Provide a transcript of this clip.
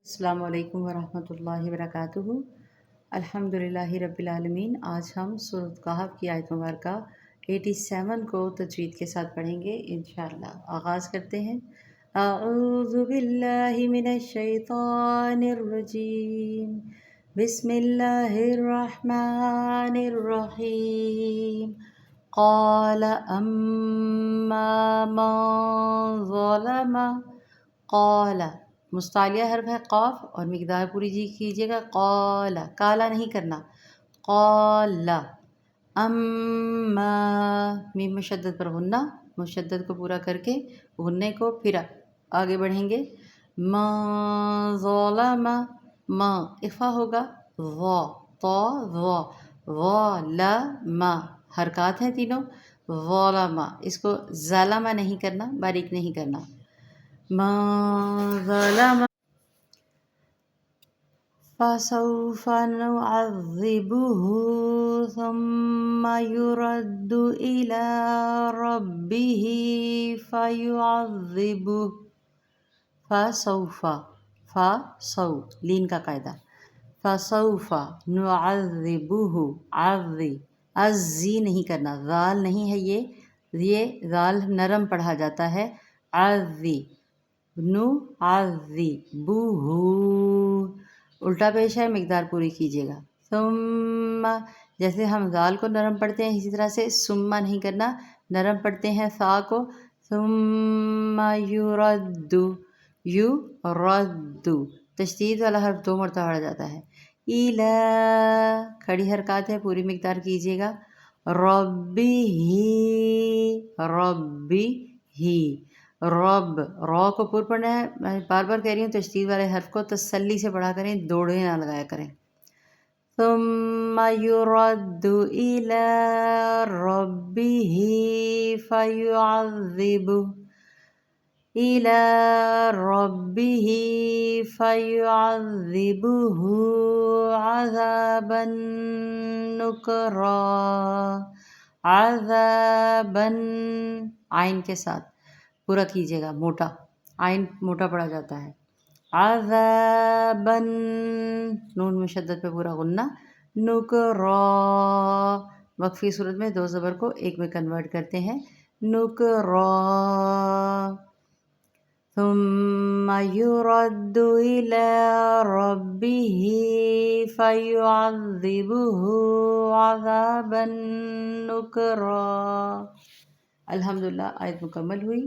السلام علیکم ورحمۃ اللہ وبرکاتہ۔ الحمدللہ رب العالمین۔ آج ہم سورۃ کہف کی آیت مبارکہ 87 کو تجوید کے ساتھ پڑھیں گے انشاءاللہ۔ آغاز کرتے ہیں۔ اعوذ باللہ من الشیطان الرجیم، بسم اللہ الرحمن الرحیم۔ قال اما من ظلم، قال مستعلیہ حرف ہے قاف اور مقدار پوری جی کیجیے گا۔ قال، کالا نہیں کرنا، قال اما، میم مشدد پر غنہ، مشدد کو پورا کر کے غنے کو پھر آگے بڑھیں گے۔ ما ظلم، ما اخفا ہوگا، وا طا وا، ظلم حرکات ہیں تینوں، ظلم، اس کو ظلم نہیں کرنا، باریک نہیں کرنا۔ ما ظلم فسوف نعذبه ثم يرد إلى ربه فيعذبه، فسوف، فسو لین کا قاعدہ، فسوف نعذبه، عذی، عزی نہیں کرنا، ذال نہیں ہے یہ ذال نرم پڑھا جاتا ہے، عذی نعذبه، الٹا پیش ہے، مقدار پوری کیجیے گا۔ ثم، جیسے ہم ذال کو نرم پڑھتے ہیں اسی طرح سے ثم نہیں کرنا، نرم پڑھتے ہیں ثا کو۔ ثم یرد، یرد، تشدید والا حرف 2 مرتبہ پڑھا جاتا ہے۔ الی، کھڑی حرکات ہے، پوری مقدار کیجیے گا۔ ربی ہی، ربی ہی، رب، را کو پر پڑھنا ہے، میں بار بار کہہ رہی ہوں تشدید والے حرف کو تسلی سے پڑھا کریں، دوڑے نہ لگایا کریں۔ ثم یرد الی ربہ فیعذبہ، الی ربہ فیعذبہ عذابا نکرا، عذابا، عین کے ساتھ پورا کیجیے گا، موٹا، عین موٹا پڑھا جاتا ہے۔ عذابا، نون مشدد پہ پورا غنہ، نکرا، وقفی صورت میں 2 زبر کو 1 میں کنورٹ کرتے ہیں، نکرا۔ ثم یرد الی ربہ فیعذبہ عذابا نکرا۔ الحمدللہ، آیت مکمل ہوئی۔